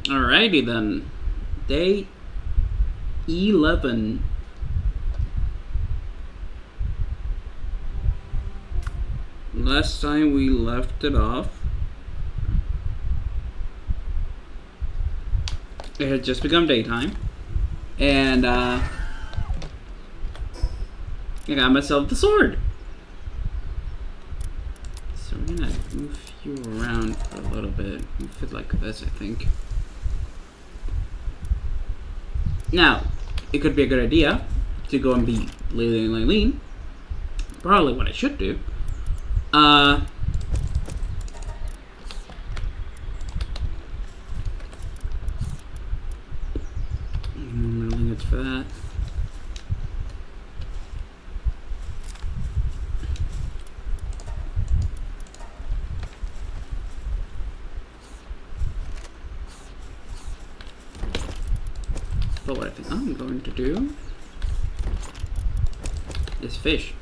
Alrighty then. Day 11. Last time we left it off, it had just become daytime, and I got myself the sword. So we're gonna move you around for a little bit. Move it like this, I think. Now, it could be a good idea to go and beat Lily and Lylene. Probably what I should do. More lingots for that. But what I think I'm going to do is fish.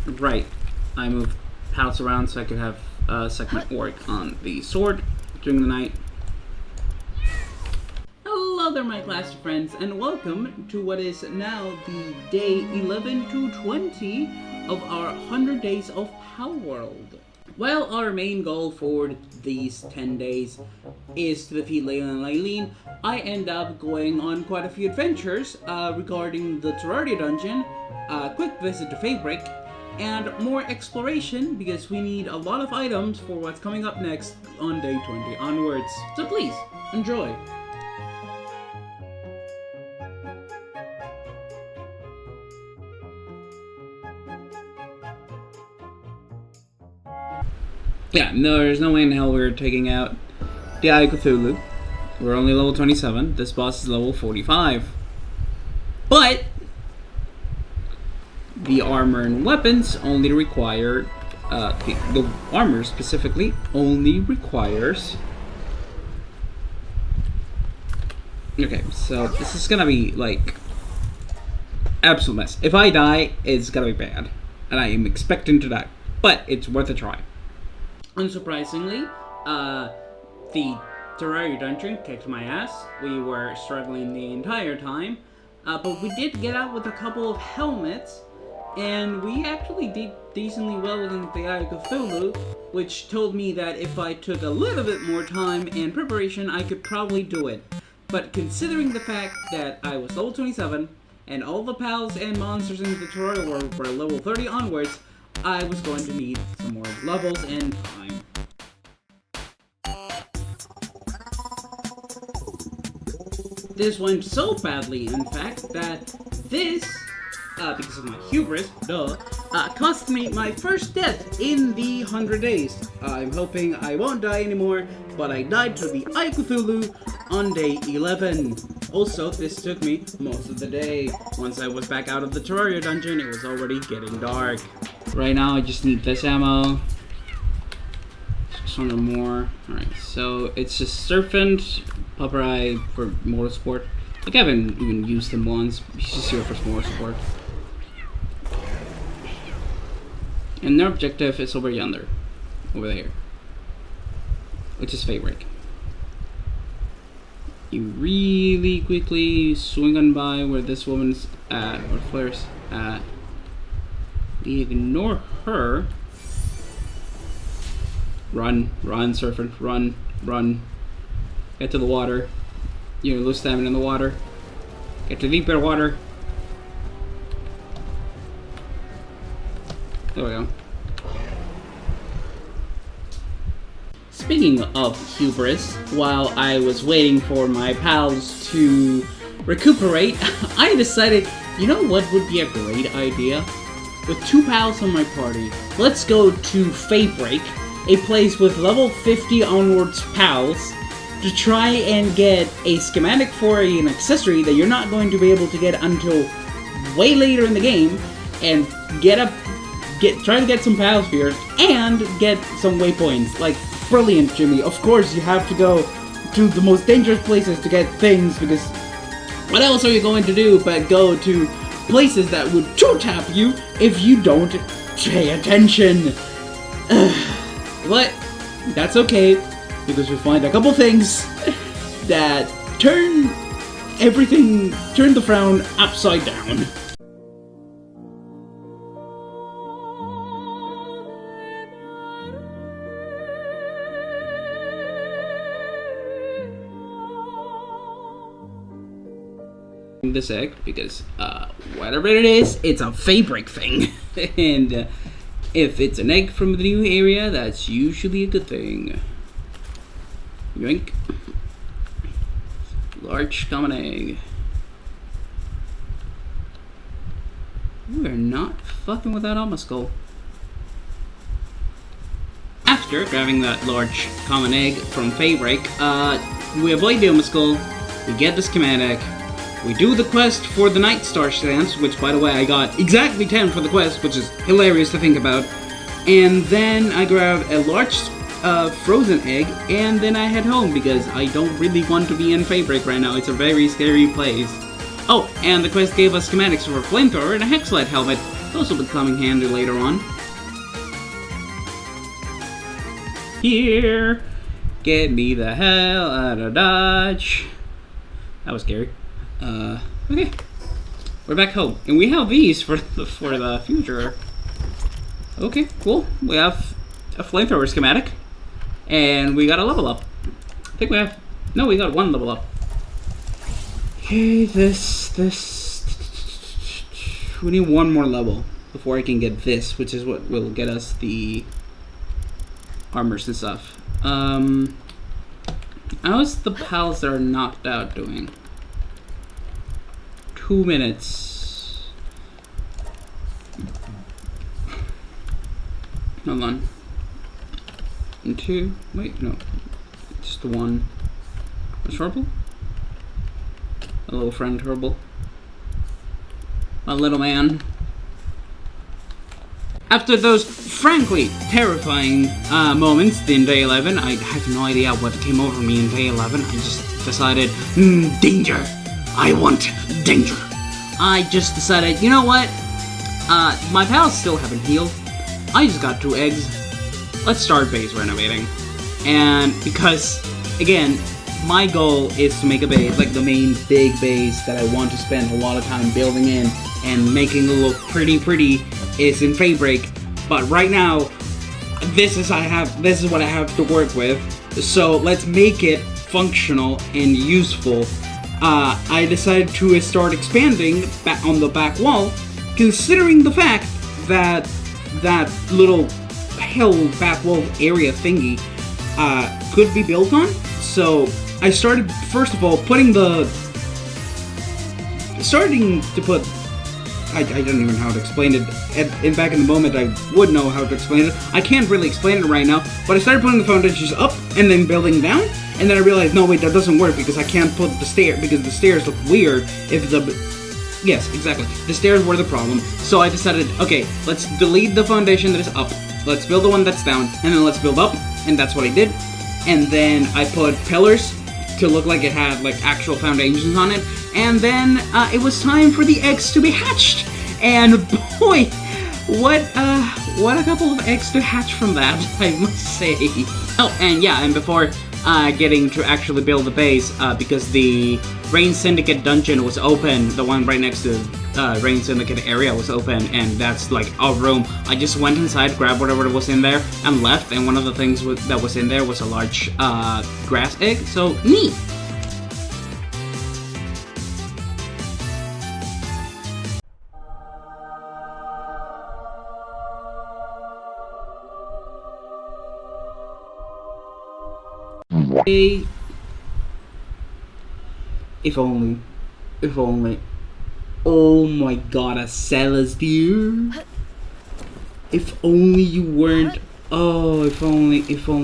Right, I moved house around so I could have second work on the sword during the night. Hello there, my class of friends, and welcome to what is now the day 11 to 20 of our 100 days of Palworld. While our main goal for these 10 days is to defeat Layla and Lylene, I end up going on quite a few adventures regarding the Terraria dungeon, a quick visit to Fabric, and more exploration because we need a lot of items for what's coming up next on day 20 onwards. So please, enjoy! Yeah, no, there's no way in hell we're taking out the Eye of Cthulhu. We're only level 27. This boss is level 45. But the armor and weapons only require the armor specifically only requires. Okay, so this is gonna be like absolute mess. If I die, it's gonna be bad, and I am expecting to die, but it's worth a try. Unsurprisingly, the Terraria dungeon kicked my ass. We were struggling the entire time, but we did get out with a couple of helmets, and we actually did decently well against the Eye of Cthulhu, which told me that if I took a little bit more time and preparation, I could probably do it. But considering the fact that I was level 27, and all the pals and monsters in the tutorial were level 30 onwards, I was going to need some more levels and time. This went so badly, in fact, that this, because of my hubris, cost me my first death in the 100 days. I'm hoping I won't die anymore, but I died to the Eye of Cthulhu on day 11. Also, this took me most of the day. Once I was back out of the Terraria dungeon, it was already getting dark. Right now, I just need this ammo. 600 more. Alright, so it's just Serpent, Pupper Eye for motor support. Like, I haven't even used him once. He's just here for motor support. And their objective is over yonder. Over there. Which is Fabric. You really quickly swing on by where this woman's at, or Flair's at. We ignore her. Run, run, Serpent, run, run. Get to the water. You lose stamina in the water. Get to deeper water. There we go. Speaking of hubris, while I was waiting for my pals to recuperate, I decided, you know what would be a great idea? With 2 pals on my party, let's go to Fabric, a place with level 50 onwards pals, to try and get a schematic for an accessory that you're not going to be able to get until way later in the game, and try to get some pal spheres and get some waypoints. Like, brilliant, Jimmy. Of course, you have to go to the most dangerous places to get things, because what else are you going to do but go to places that would two-tap you if you don't pay attention. But that's okay, because we find a couple things that turn the frown upside down. This egg because whatever it is, it's a fabric thing. And if it's an egg from the new area, that's usually a good thing. Yoink. Large common egg. We're not fucking with that alma skull. After grabbing that large common egg from fabric, we avoid the alma skull, we get the schematic, we do the quest for the Night Star stamps, which, by the way, I got exactly 10 for the quest, which is hilarious to think about. And then I grab a large frozen egg, and then I head home, because I don't really want to be in Fabric right now. It's a very scary place. Oh, and the quest gave us schematics for a flamethrower and a hexlight helmet. Those will become handy later on. Here, get me the hell out of Dodge. That was scary. Okay. We're back home. And we have these for the future. Okay, cool. We have a flamethrower schematic. And we got a level up. I think we have... No, we got one level up. Okay, this... We need one more level before I can get this, which is what will get us the armors and stuff. How's the pals that are knocked out doing? 2 minutes. Hold on. And 2. Wait, no. Just the 1. What's Turble? A little friend Turble. My little man. After those frankly terrifying moments in day 11, I have no idea what came over me in day 11. I just decided, danger. I want danger. I just decided, you know what? My pals still haven't healed. I just got 2 eggs. Let's start base renovating. And because, again, my goal is to make a base, like the main big base that I want to spend a lot of time building in and making it look pretty is in Fabric. But right now, this is what I have to work with. So let's make it functional and useful. I decided to start expanding back on the back wall, considering the fact that that little hell back wall area thingy could be built on. So I started, first of all, starting to put, I don't even know how to explain it, and back in the moment I would know how to explain it. I can't really explain it right now, but I started putting the foundations up and then building down, and then I realized, no wait, that doesn't work because I can't put the stairs, because the stairs look weird if the, yes, exactly, the stairs were the problem. So I decided, okay, let's delete the foundation that is up, let's build the one that's down, and then let's build up, and that's what I did. And then I put pillars to look like it had like actual foundations on it, and then it was time for the eggs to be hatched. And boy, what a couple of eggs to hatch from that, I must say. Oh, and yeah, and before getting to actually build the base, because the Rain Syndicate dungeon was open, the one right next to Rain Syndicate area was open, and that's like a room. I just went inside, grabbed whatever was in there, and left, and one of the things that was in there was a large grass egg, so neat! If only. Oh my god, a Celestier. If only you weren't. Oh, if only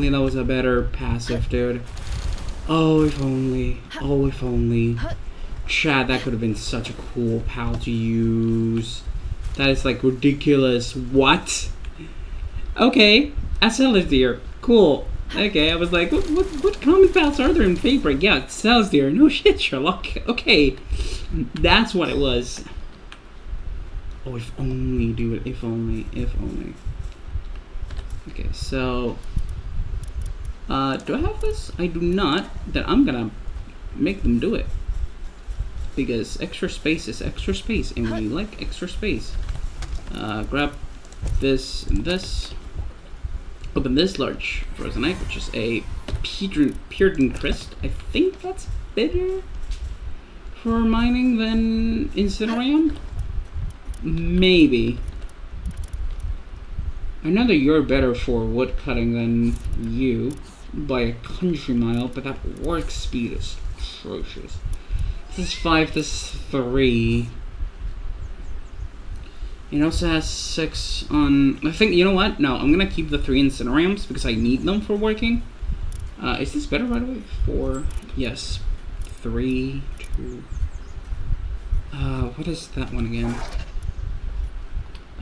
that was a better passive, dude. Oh, if only. Oh, if only. Chad, that could have been such a cool pal to use. That is like ridiculous. What? Okay, a Celestier. Cool. Okay, I was like, what common pals are there in Fabric? Yeah, it sells there. No shit, Sherlock. Okay, that's what it was. Oh, if only, dude. If only. If only. Okay, so... do I have this? I do not. Then I'm gonna make them do it. Because extra space is extra space, and we like extra space. Grab this and this. Open this large frozen egg, which is a Puritan Crest. I think that's better for mining than Incinerarium? Maybe. I know that you're better for wood cutting than you by a country mile, but that work speed is atrocious. This is 5, this is 3. It also has 6 on... I think, you know what? No, I'm gonna keep the 3 Incinerariums because I need them for working. Is this better right away? 4. Yes. 3, 2... what is that one again?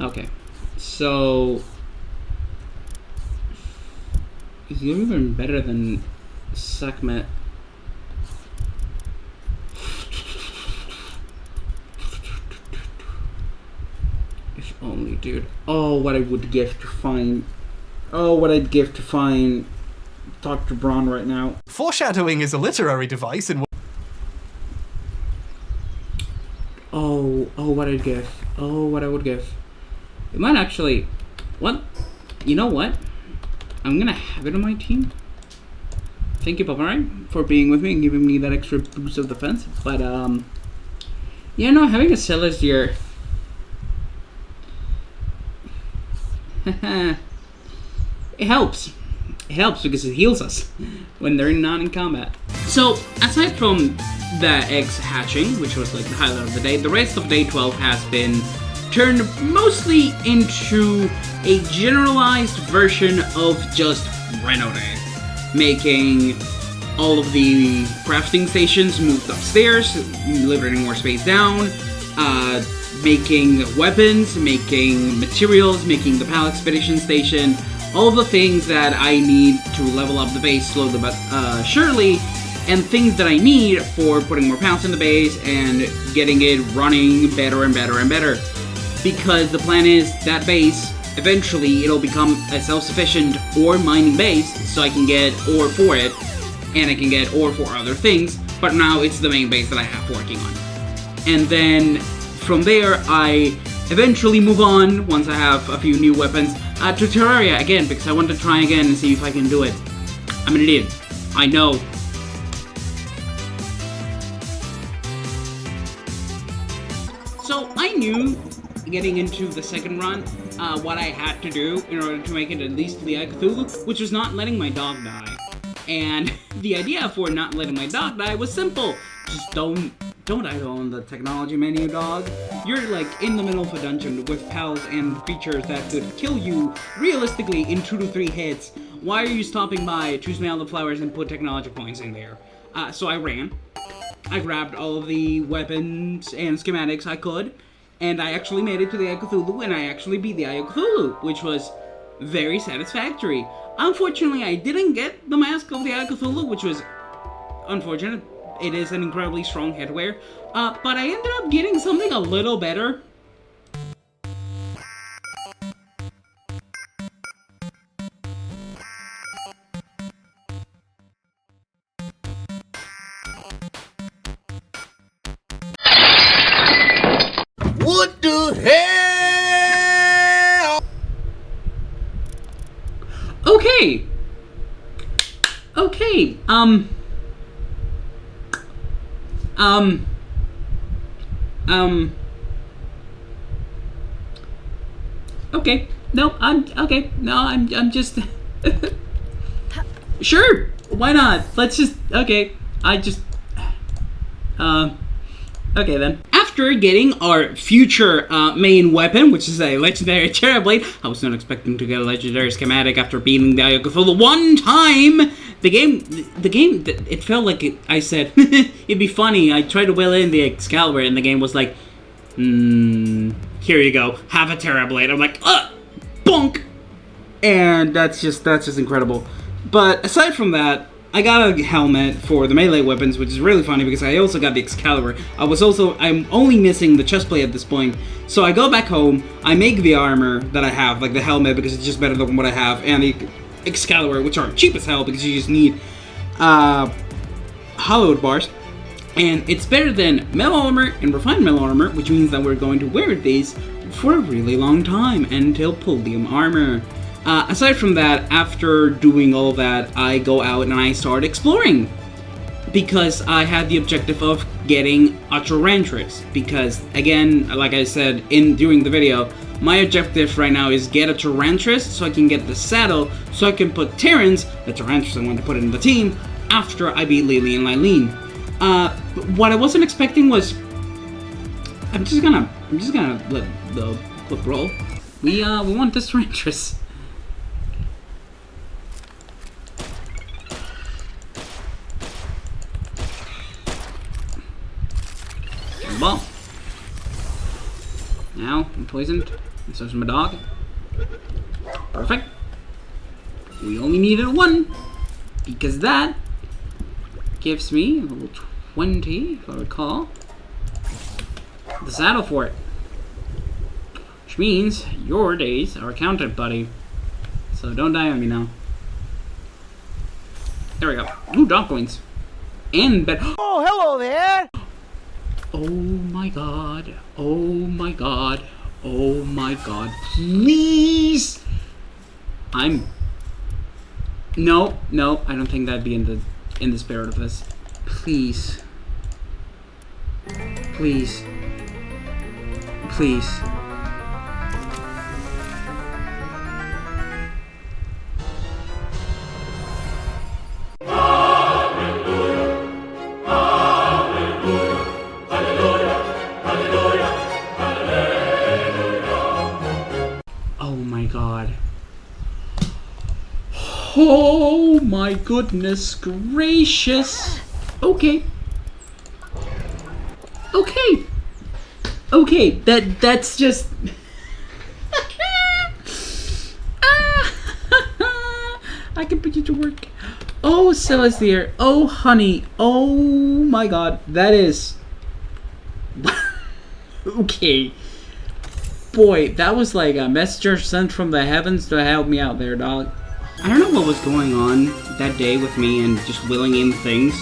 Okay. So... Is it even better than Sekhmet? If only, dude. Oh, what I would give to find... Oh, what I'd give to find Dr. Braun right now. Foreshadowing is a literary device in... Oh, what I'd give. Oh, what I would give. It might actually... What? You know what? I'm gonna have it on my team. Thank you, Palworld, for being with me and giving me that extra boost of defense. But, yeah, no, having a Celestier... it helps. It helps because it heals us when they're not in combat. So, aside from the eggs hatching, which was like the highlight of the day, the rest of day 12 has been turned mostly into a generalized version of just Reno Day. Making all of the crafting stations moved upstairs, liberating more space down, making weapons, making materials, making the PAL expedition station, all the things that I need to level up the base slowly but surely, and things that I need for putting more PALs in the base and getting it running better and better and better. Because the plan is that base, eventually it'll become a self-sufficient ore mining base, so I can get ore for it, and I can get ore for other things, but now it's the main base that I have working on. And then from there, I eventually move on, once I have a few new weapons, to Terraria again, because I want to try again and see if I can do it. I'm an idiot. I know. So I knew, getting into the second run, what I had to do in order to make it at least to the Eye of Cthulhu, which was not letting my dog die. And the idea for not letting my dog die was simple. Just don't idle on the technology menu, dog. You're like in the middle of a dungeon with pals and creatures that could kill you realistically in 2 to 3 hits. Why are you stopping by to smell the flowers and put technology points in there? So I ran. I grabbed all of the weapons and schematics I could, and I actually made it to the Eye of Cthulhu, and I actually beat the Eye of Cthulhu, which was very satisfactory. Unfortunately, I didn't get the Mask of the Eye of Cthulhu, which was unfortunate. It is an incredibly strong headwear, but I ended up getting something a little better. What the hell? Okay. Okay. No, I'm just... Sure, why not? Let's just... Okay, okay then. After getting our future main weapon, which is a legendary Terrorblade, I was not expecting to get a legendary schematic after beating the Eye of Cthulhu one time. The game, it felt like I said, it'd be funny. I tried to will in the Excalibur, and the game was like, here you go, have a Terrorblade. I'm like, bonk! And that's just incredible. But aside from that, I got a helmet for the melee weapons, which is really funny because I also got the Excalibur. I'm only missing the chestplate at this point. So I go back home, I make the armor that I have, like the helmet because it's just better than what I have, and the Excalibur, which are cheap as hell because you just need hollowed bars. And it's better than metal armor and refined metal armor, which means that we're going to wear these for a really long time until palladium armor. Aside from that, after doing all that, I go out and I start exploring. Because I had the objective of getting a Tyrantrix. Because, again, like I said during the video, my objective right now is get a Tyrantrix so I can get the saddle, so I can put Terrence, the Tyrantrix I want to put in the team, after I beat Lily and Lylene. What I wasn't expecting was... I'm just gonna let the clip roll. We want this Tyrantrix. Well, now I'm poisoned, and so is my dog. Perfect. We only needed one, because that gives me a level 20, if I recall, the saddle for it. Which means your days are counted, buddy. So don't die on me now. There we go. Ooh, dog coins. And bed. Oh, hello there! Oh my god. Oh my god. Oh my god. Please! No, I don't think that'd be in the spirit of this. Please. Please. Please. Oh my goodness gracious. Okay. That's just I can put you to work. Oh, Celestier. Oh, honey. Oh my god. That is okay. Boy, that was like a messenger sent from the heavens to help me out there, dog. I don't know what was going on that day with me and just willing in things.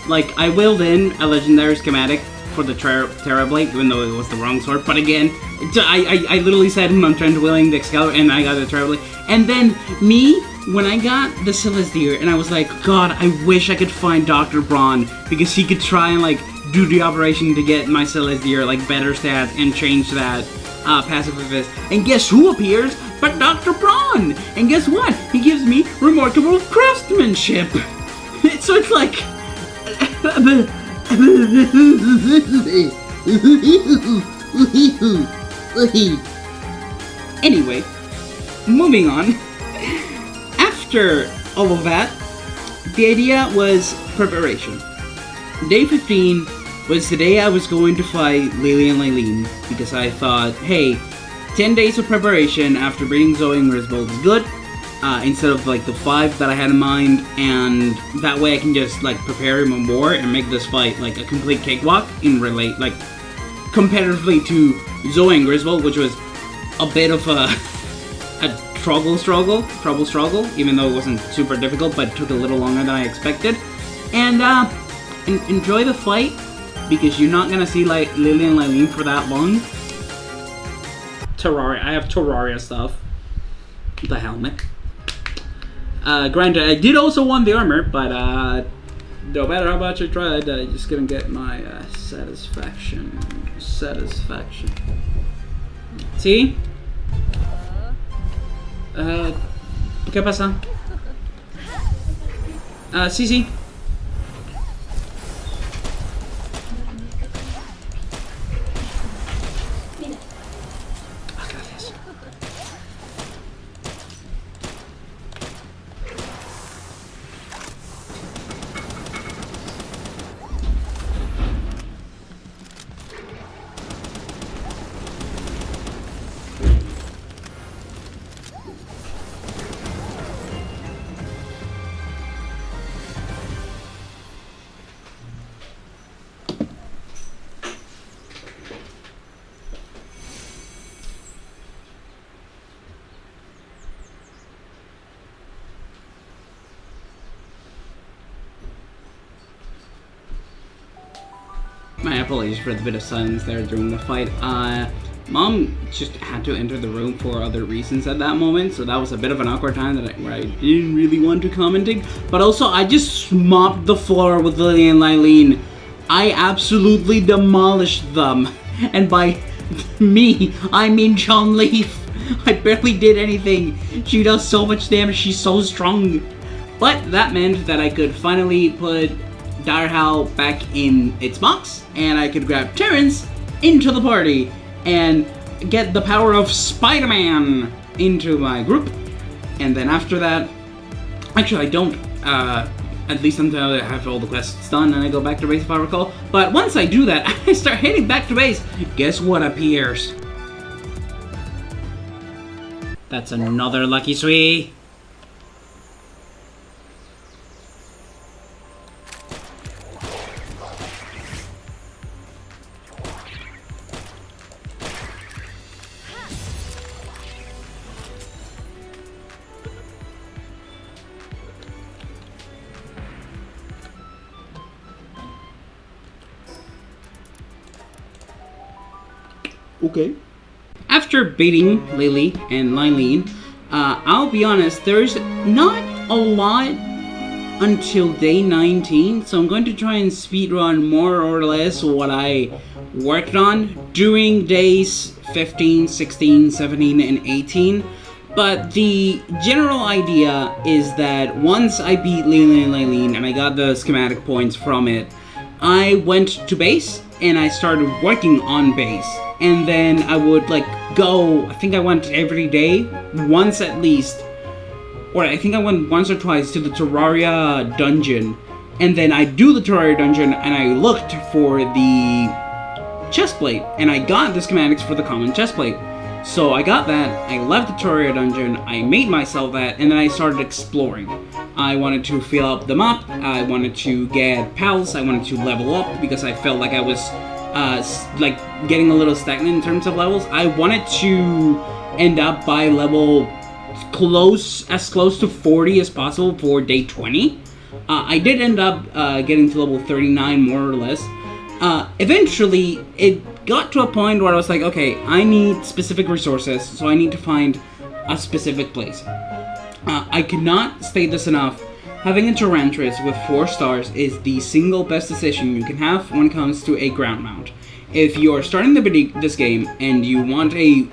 Like, I willed in a legendary schematic for the Terra Blade, even though it was the wrong sword. But again, I literally said I'm trying to willing the Excalibur, and I got the Terra Blade. And then me, when I got the Celestier, and I was like, God, I wish I could find Dr. Braun, because he could try and like do the operation to get my Celestier like better stats and change that passive of his. And guess who appears but Dr. Braun? And guess what? He gives me remarkable craftsmanship. So it's like anyway, moving on. After all of that, the idea was preparation. Day 15 was the day I was going to fight Lily and Lylene, because I thought, hey, 10 days of preparation after beating Zoe and Griswold is good, instead of like the 5 that I had in mind, and that way I can just like prepare even more and make this fight like a complete cakewalk in like competitively to Zoe and Griswold, which was a bit of a trouble struggle, even though it wasn't super difficult, but it took a little longer than I expected. And enjoy the fight, because you're not gonna see like Lily and Lylene for that long. Terraria, I have Terraria stuff. The helmet. Granted, I did also want the armor, but no matter how much I tried, I just couldn't get my satisfaction. See? ¿Qué pasa? Sí. Gracias. My apologies for the bit of silence there during the fight. Mom just had to enter the room for other reasons at that moment, so that was a bit of an awkward time where I didn't really want to commenting. But also, I just mopped the floor with Lily and Lylene. I absolutely demolished them. And by me, I mean John Leaf. I barely did anything. She does so much damage, she's so strong. But that meant that I could finally put Dire Howl back in its box, and I could grab Terrence into the party and get the power of Spider-Man into my group. And then after that, actually I don't, at least until I have all the quests done and I go back to base if I recall. But once I do that, I start heading back to base. Guess what appears? That's another Lucky Sweet. Okay. After beating Lily and Lylene, I'll be honest, there's not a lot until day 19, so I'm going to try and speedrun more or less what I worked on during days 15, 16, 17, and 18. But the general idea is that once I beat Lily and Lylene and I got the schematic points from it, I went to base and I started working on base. And then I would go, I think I went every day, once at least, or I think I went once or twice to the Terraria dungeon. And then I do the Terraria dungeon and I looked for the chestplate, and I got the schematics for the common chestplate. So I got that, I left the Terraria dungeon, I made myself that, and then I started exploring. I wanted to fill up the map, I wanted to get pals, I wanted to level up because I felt like I was getting a little stagnant in terms of levels. I wanted to end up by level as close to 40 as possible for day 20. I did end up getting to level 39 more or less. Eventually, it got to a point where I was like, okay, I need specific resources, so I need to find a specific place. I cannot state this enough. Having a Tyrantris with 4 stars is the single best decision you can have when it comes to a ground mount. If you're starting this game and you want a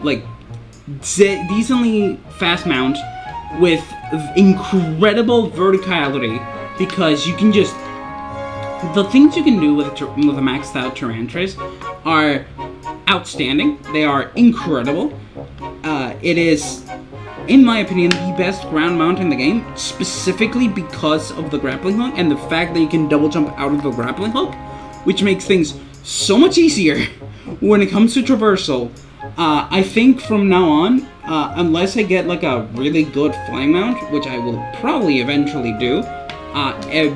decently fast mount with incredible verticality, because you can just... The things you can do with a maxed out Tyrantris are outstanding. They are incredible. It is, in my opinion, the best ground mount in the game, specifically because of the grappling hook and the fact that you can double jump out of the grappling hook, which makes things so much easier when it comes to traversal. I think from now on, unless I get a really good flying mount, which I will probably eventually do,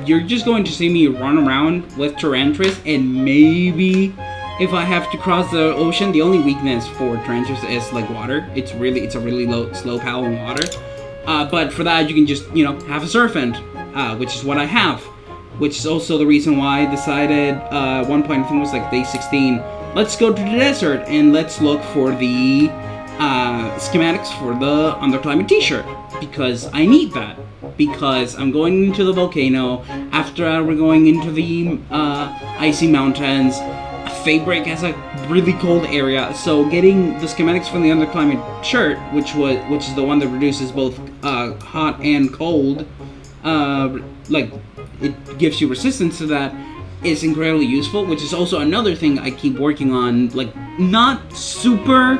you're just going to see me run around with Tyrantris, and maybe if I have to cross the ocean. The only weakness for Tyrantris is water. It's a really slow power in water. But for that, you can just have a surf end, which is what I have. Which is also the reason why I decided one point, I think it was day 16, let's go to the desert and let's look for the schematics for the Underclimate t-shirt, because I need that. Because I'm going into the volcano, after we're going into the icy mountains. Fabric has a really cold area, so getting the schematics from the Underclimate shirt, which is the one that reduces both hot and cold, it gives you resistance to that, is incredibly useful, which is also another thing I keep working on, not super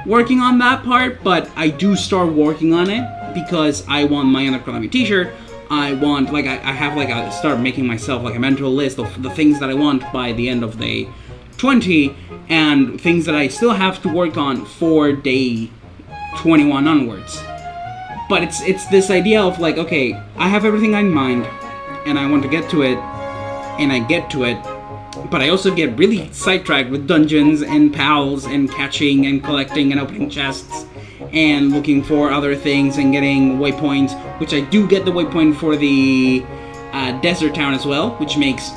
working on that part, but I do start working on it, because I want my Underclimate t-shirt. I want, I have, start making myself, a mental list of the things that I want by the end of day 20, and things that I still have to work on for day 21 onwards. But it's this idea of, okay, I have everything in mind, and I want to get to it, and I get to it, but I also get really sidetracked with dungeons and pals and catching and collecting and opening chests and looking for other things and getting waypoints, which I do get the waypoint for the desert town as well, which makes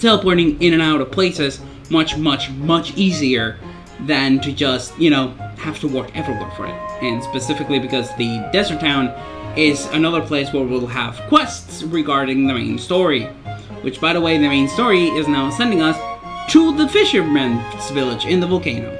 teleporting in and out of places much easier than to just, you know, have to work everywhere for it. And specifically because the desert town is another place where we'll have quests regarding the main story. Which, by the way, the main story is now sending us to the fisherman's village in the volcano.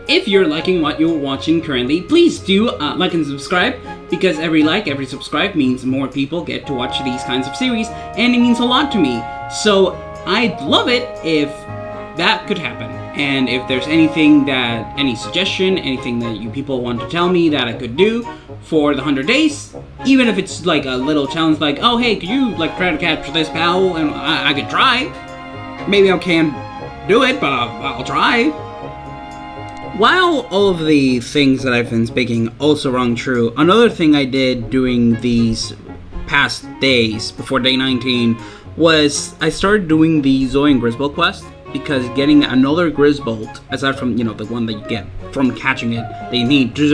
If you're liking what you're watching currently, please do like and subscribe, because every like, every subscribe means more people get to watch these kinds of series, and it means a lot to me. So I'd love it if that could happen. And if there's anything that, any suggestion, anything that you people want to tell me that I could do for the 100 days, even if it's like a little challenge like, oh hey, could you like try to capture this pal, and I could try. Maybe I can't do it, but I'll try. While all of the things that I've been speaking also rung true, another thing I did during these past days, before day 19, was I started doing the Zoe and Grisbold quest, because getting another Grisbold, aside from, you know, the one that you get from catching it, that you need to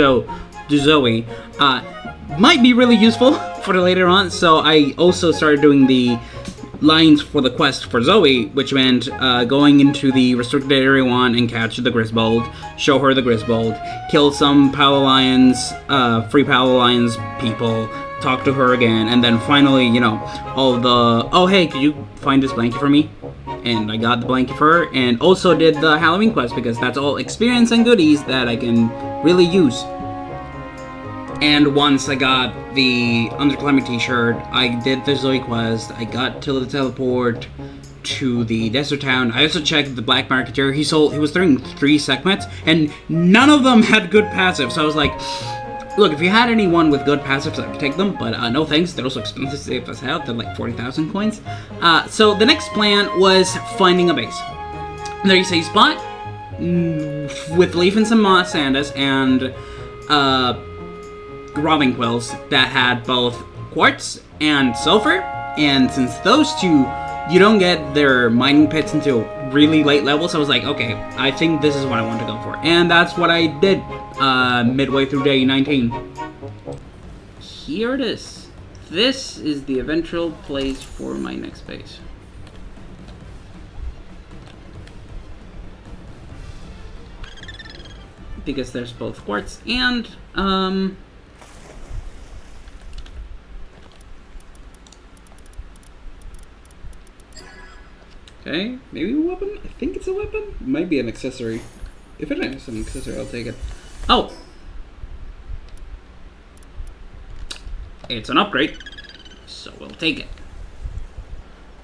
Zoe, might be really useful for the later on, so I also started doing the lines for the quest for Zoe, which meant going into the restricted area 1 and catch the Grisbold, show her the Grisbold, kill some Pal Alliance, free Pal Alliance people, talk to her again, and then finally, you know, all the, oh hey, could you find this blanket for me? And I got the blanket for her, and also did the Halloween quest, because that's all experience and goodies that I can really use. And once I got the Underclimbing t-shirt, I did the Zoe quest, I got to the teleport to the desert town. I also checked the black market here. He was throwing 3 segments, and none of them had good passives, so I was like, look, if you had anyone with good passives, I could take them, but no thanks, they're also expensive to save us out, they're like 40,000 coins. So the next plan was finding a base. There is a spot with leaf and some moss sandus and robbing quills that had both quartz and sulfur, and since those two, you don't get their mining pits until really late levels, so I was like, okay, I think this is what I want to go for. And that's what I did midway through day 19. Here it is. This is the eventual place for my next base. Because there's both quartz and okay, maybe a weapon? I think it's a weapon? It might be an accessory. If it is an accessory, I'll take it. Oh! It's an upgrade, so we'll take it.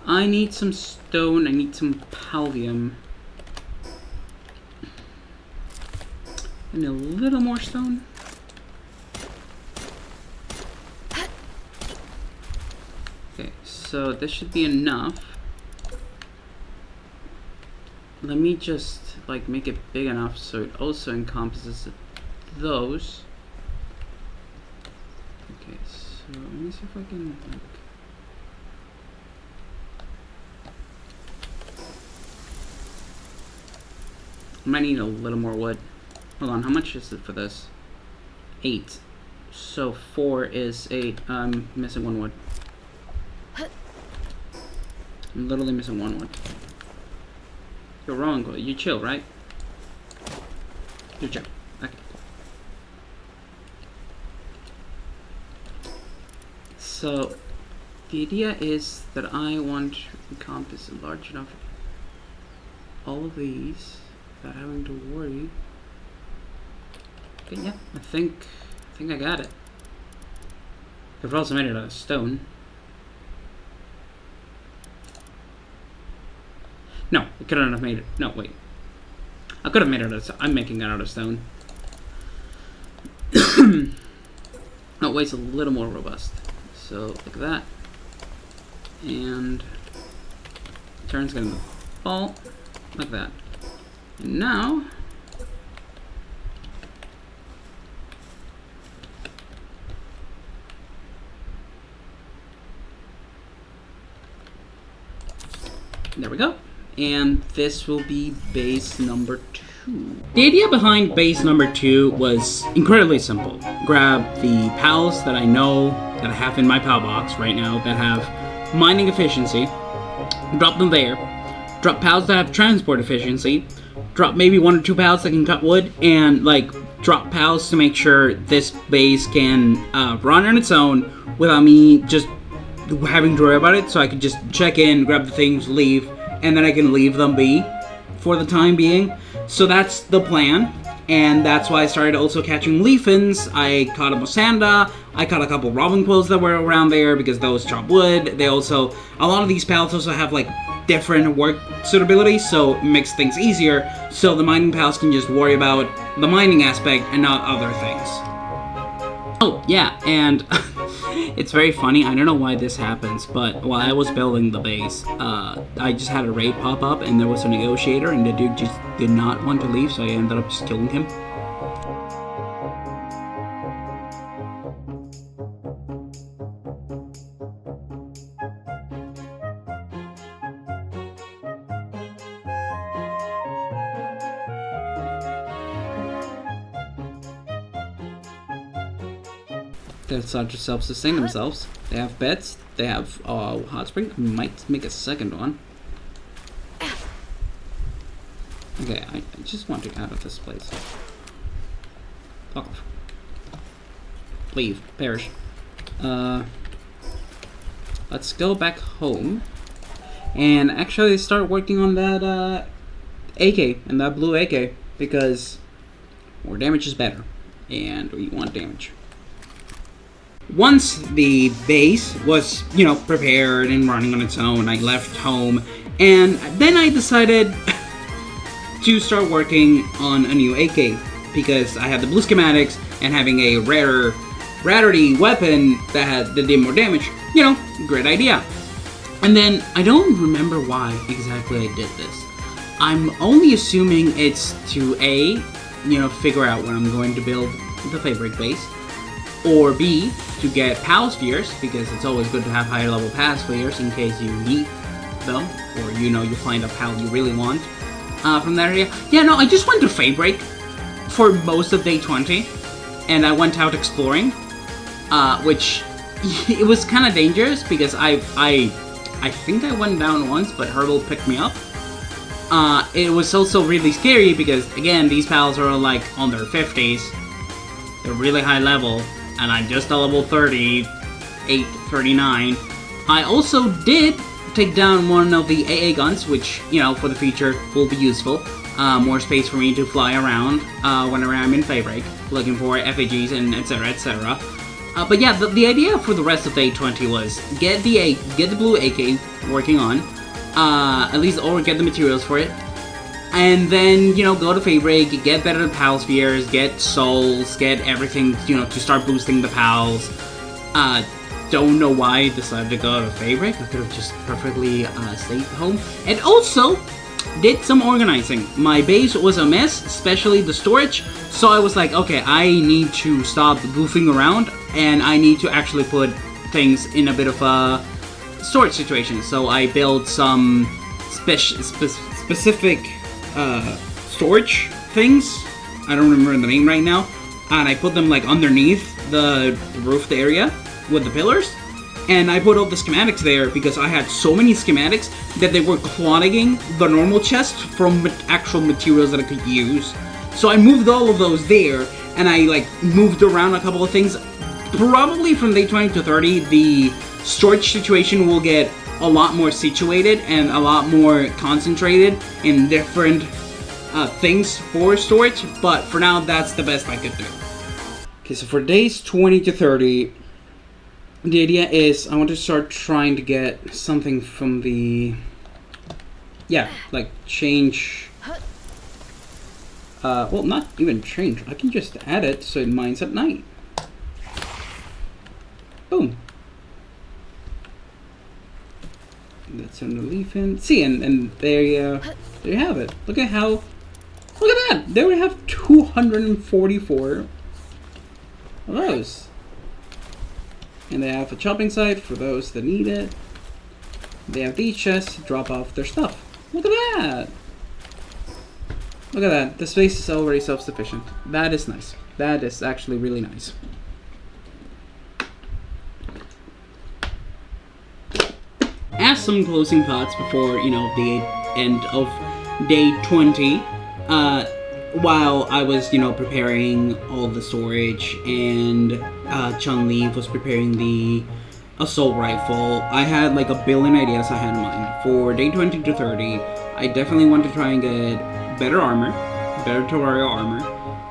I need some stone, I need some pallium. And a little more stone. Okay, so this should be enough. Let me just like make it big enough so it also encompasses those. Okay, so let me see if I can like, I might need a little more wood. Hold on, how much is it for this? 8. So 4 is 8. I'm missing 1 wood. I'm literally missing 1 wood. You're wrong, you chill, right? You chill. Okay. So, the idea is that I want to encompass large enough all of these without having to worry. Okay, yeah, I think I got it. I've also made it out of stone. No, I couldn't have made it. No, wait. I could have made it out of stone. I'm making it out of stone. Oh, wait, it's a little more robust. So, like that. And turn's gonna fall. Like that. And now there we go. And this will be base number 2. The idea behind base number 2 was incredibly simple. Grab the pals that I know that I have in my pal box right now that have mining efficiency, drop them there. Drop pals that have transport efficiency. Drop maybe 1 or 2 pals that can cut wood, and like drop pals to make sure this base can run on its own without me just having to worry about it. So I could just check in, grab the things, leave, and then I can leave them be for the time being. So that's the plan. And that's why I started also catching leafins. I caught a Mosanda. I caught a couple robin quills that were around there because those chop wood. They also, a lot of these pals also have like different work suitability, so it makes things easier. So the mining pals can just worry about the mining aspect and not other things. Oh, yeah, and it's very funny. I don't know why this happens, but while I was building the base, I just had a raid pop up, and there was a negotiator, and the dude just did not want to leave, so I ended up just killing him. They start to self-sustain themselves. They have beds. They have hot spring. Might make a second one. Okay, I just want to get out of this place. Fuck off. Leave. Perish. Let's go back home and actually start working on that AK and that blue AK, because more damage is better, and we want damage. Once the base was, prepared and running on its own, I left home, and then I decided to start working on a new AK, because I had the blue schematics, and having a rarity weapon that did more damage, great idea. And then, I don't remember why exactly I did this. I'm only assuming it's to A, figure out when I'm going to build the fabric base, or B, to get PAL spheres, because it's always good to have higher level PAL spheres in case you need them, or you find a PAL you really want from that area. Yeah, no, I just went to Fabric for most of day 20, and I went out exploring, which it was kind of dangerous because I think I went down once, but Herbal picked me up. It was also really scary because, again, these PALs are like on their 50s. They're really high level, and I'm just a level 38, 39. I also did take down one of the AA guns, which, for the future will be useful. More space for me to fly around whenever I'm in Fabric, looking for effigies and etc, etc. But yeah, the idea for the rest of day 20 was get the blue AK working on, at least, or get the materials for it. And then, go to Fabric, get better PAL spheres, get souls, get everything, to start boosting the PALs. Don't know why I decided to go to Fabric. I could have just perfectly stayed home. And also, did some organizing. My base was a mess, especially the storage. So I was like, okay, I need to stop goofing around, and I need to actually put things in a bit of a storage situation. So I built some specific storage things. I don't remember the name right now. And I put them like underneath the roofed area with the pillars. And I put all the schematics there because I had so many schematics that they were clogging the normal chest from actual materials that I could use. So I moved all of those there, and I moved around a couple of things. Probably from day 20 to 30, the storage situation will get a lot more situated and a lot more concentrated in different things for storage, but for now that's the best I could do. Okay, so for days 20 to 30, the idea is I want to start trying to get something from the, change, well, not even change, I can just add it so it mines at night. Boom. Let's turn the leaf in. See, and there you have it. Look at that. There we have 244 of those. And they have a chopping site for those that need it. They have these chests to drop off their stuff. Look at that. Look at that. The space is already self-sufficient. That is nice. That is actually really nice. As some closing thoughts before, you know, the end of day 20. While I was, you know, preparing all the storage and Chun-Li was preparing the assault rifle, I had like a billion ideas I had in mind. For day 20 to 30, I definitely want to try and get better armor, better terraria armor.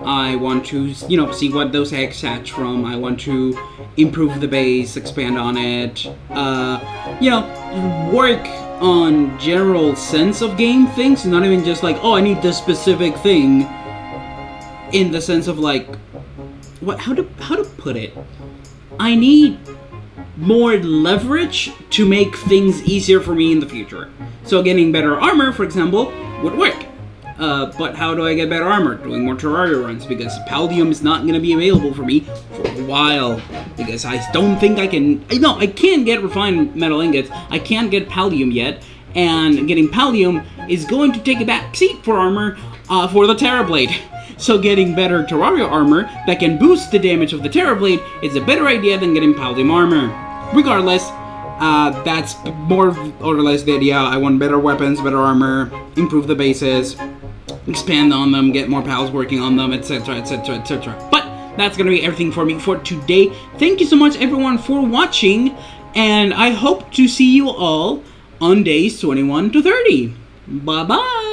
I want to, you know, see what those eggs hatch from. I want to improve the base, expand on it, you know, work on general sense of game things, not even just like, oh, I need this specific thing, in the sense of like, what, how to put it? I need more leverage to make things easier for me in the future. So getting better armor, for example, would work. But how do I get better armor? Doing more Terraria runs, because Paldium is not going to be available for me for a while. Because I don't think I can... No, I can get refined metal ingots. I can't get Paldium yet. And getting Paldium is going to take a back seat for armor for the Terrorblade. So getting better Terraria armor that can boost the damage of the Terrorblade is a better idea than getting Paldium armor. Regardless, that's more or less the idea. I want better weapons, better armor, improve the bases, expand on them, get more pals working on them, etc, etc, etc. But that's gonna be everything for me for today. Thank you so much, everyone, for watching, and I hope to see you all on days 21 to 30. Bye-bye!